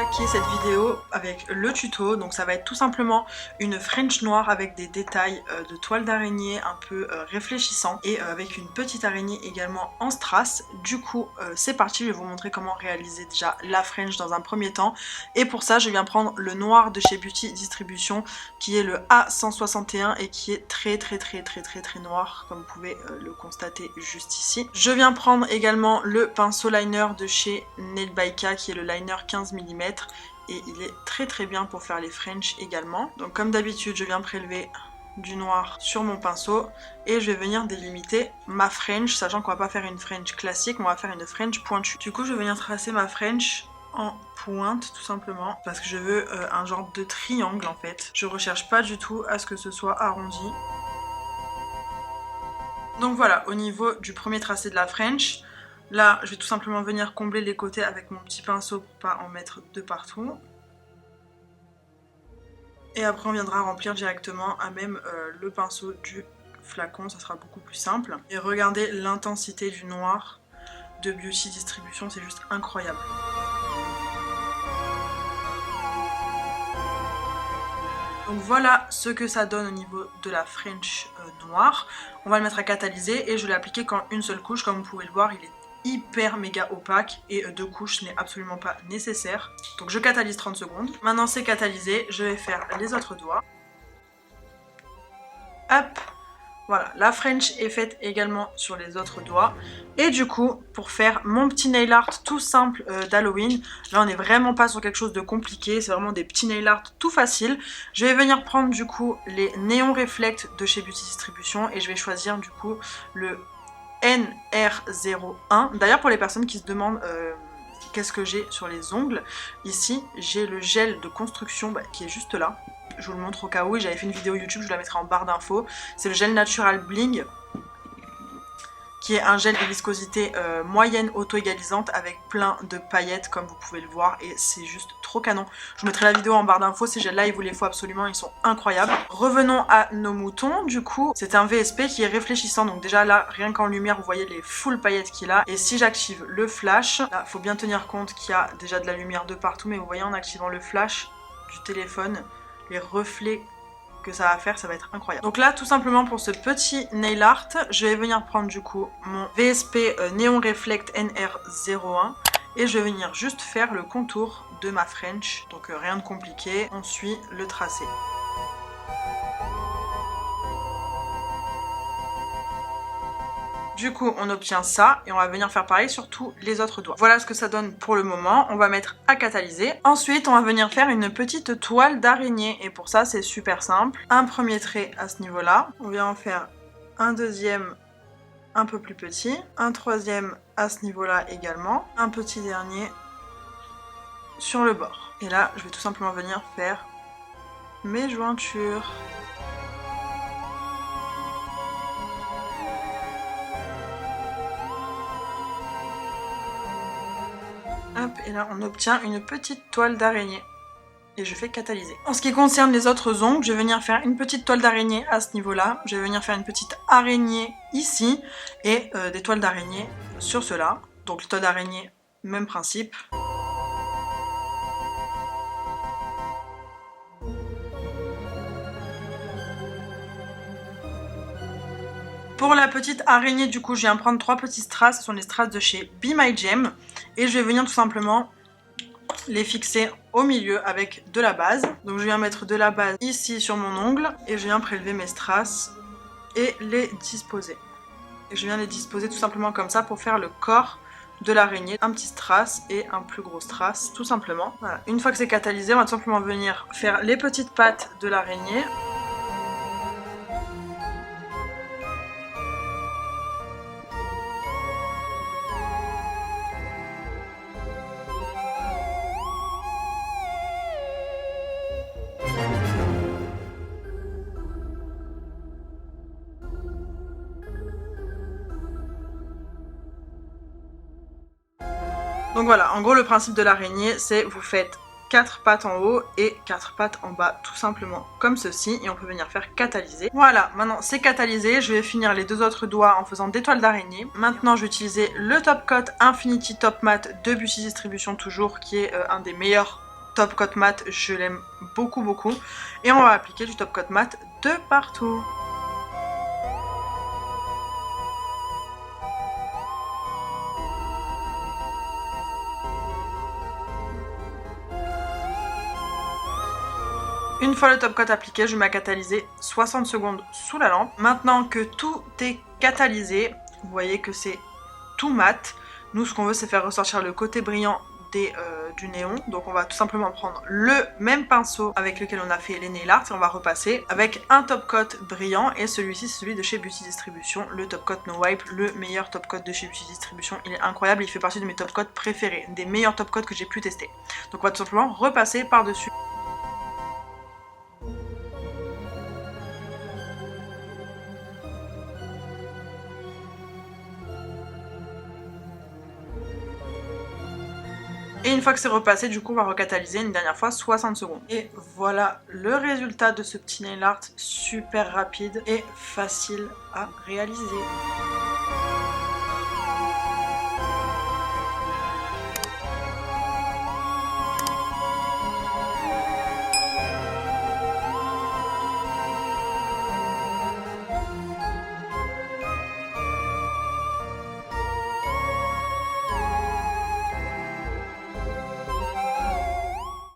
attaquer cette vidéo avec le tuto. Donc ça va être tout simplement une French noire avec des détails de toile d'araignée un peu réfléchissant et avec une petite araignée également en strass. Du coup c'est parti, je vais vous montrer comment réaliser déjà la French dans un premier temps. Et pour ça je viens prendre le noir de chez Beauty Distribution qui est le A161 et qui est très noir comme vous pouvez le constater juste ici. Je viens prendre également le pinceau liner de chez Nail by K qui est le liner 15 mm et il est très bien pour faire les French également. Donc comme d'habitude je viens prélever du noir sur mon pinceau et je vais venir délimiter ma French, sachant qu'on va pas faire une French classique, on va faire une French pointue. Du coup je vais venir tracer ma French en pointe tout simplement parce que je veux un genre de triangle en fait. Je recherche pas du tout à ce que ce soit arrondi. Donc voilà, au niveau du premier tracé de la French, là je vais tout simplement venir combler les côtés avec mon petit pinceau pour pas en mettre de partout. Et après on viendra remplir directement à même le pinceau du flacon, ça sera beaucoup plus simple. Et regardez l'intensité du noir de Beauty Distribution, c'est juste incroyable. Donc voilà ce que ça donne au niveau de la French noire. On va le mettre à catalyser et je l'ai appliqué qu'en une seule couche. Comme vous pouvez le voir, il est hyper méga opaque et deux couches n'est absolument pas nécessaire. Donc je catalyse 30 secondes. Maintenant c'est catalysé, je vais faire les autres doigts. Hop! Voilà, la French est faite également sur les autres doigts. Et du coup, pour faire mon petit nail art tout simple d'Halloween, là on n'est vraiment pas sur quelque chose de compliqué, c'est vraiment des petits nail art tout faciles. Je vais venir prendre du coup les Neon Reflect de chez Beauty Distribution et je vais choisir du coup le NR01. D'ailleurs pour les personnes qui se demandent qu'est-ce que j'ai sur les ongles, ici j'ai le gel de construction qui est juste là. Je vous le montre au cas où, j'avais fait une vidéo YouTube, je vous la mettrai en barre d'infos. C'est le gel Natural Bling, qui est un gel de viscosité moyenne auto-égalisante avec plein de paillettes comme vous pouvez le voir et c'est juste trop canon. Je vous mettrai la vidéo en barre d'infos, ces gels là il vous les faut absolument, ils sont incroyables. Revenons à nos moutons, du coup c'est un VSP qui est réfléchissant, donc déjà là rien qu'en lumière vous voyez les full paillettes qu'il a. Et si j'active le flash, là faut bien tenir compte qu'il y a déjà de la lumière de partout, mais vous voyez en activant le flash du téléphone, les reflets que ça va faire, ça va être incroyable. Donc là tout simplement pour ce petit nail art, je vais venir prendre du coup mon VSP Neon Reflect NR01 et je vais venir juste faire le contour de ma French. Donc rien de compliqué, on suit le tracé. Du coup, on obtient ça et on va venir faire pareil sur tous les autres doigts. Voilà ce que ça donne pour le moment. On va mettre à catalyser. Ensuite, on va venir faire une petite toile d'araignée. Et pour ça, c'est super simple. Un premier trait à ce niveau-là. On vient en faire un deuxième un peu plus petit. Un troisième à ce niveau-là également. Un petit dernier sur le bord. Et là, je vais tout simplement venir faire mes jointures. Hop, et là on obtient une petite toile d'araignée et je fais catalyser. En ce qui concerne les autres ongles, je vais venir faire une petite toile d'araignée à ce niveau-là, je vais venir faire une petite araignée ici et des toiles d'araignée sur cela. Donc les toiles d'araignée, même principe. Pour la petite araignée, du coup, je viens prendre 3 petits strass, ce sont les strass de chez Be My Gem. Et je vais venir tout simplement les fixer au milieu avec de la base. Donc je viens mettre de la base ici sur mon ongle et je viens prélever mes strass et les disposer. Et je viens les disposer tout simplement comme ça pour faire le corps de l'araignée. Un petit strass et un plus gros strass, tout simplement. Voilà. Une fois que c'est catalysé, on va tout simplement venir faire les petites pattes de l'araignée. Donc voilà, en gros le principe de l'araignée c'est vous faites 4 pattes en haut et 4 pattes en bas, tout simplement comme ceci, et on peut venir faire catalyser. Voilà, maintenant c'est catalysé, je vais finir les deux autres doigts en faisant des toiles d'araignée. Maintenant je vais utiliser le Top Coat Infinity Top Matte de Beauty Distribution toujours, qui est un des meilleurs top coat mat, je l'aime beaucoup beaucoup. Et on va appliquer du top coat mat de partout. Une fois le top coat appliqué, je mets à catalyser 60 secondes sous la lampe. Maintenant que tout est catalysé, vous voyez que c'est tout mat. Nous, ce qu'on veut, c'est faire ressortir le côté brillant du néon. Donc on va tout simplement prendre le même pinceau avec lequel on a fait les nail art et on va repasser avec un top coat brillant. Et celui-ci, c'est celui de chez Beauty Distribution, le top coat No Wipe, le meilleur top coat de chez Beauty Distribution. Il est incroyable, il fait partie de mes top coats préférés, des meilleurs top coats que j'ai pu tester. Donc on va tout simplement repasser par-dessus. Et une fois que c'est repassé, du coup, on va recatalyser une dernière fois 60 secondes. Et voilà le résultat de ce petit nail art super rapide et facile à réaliser.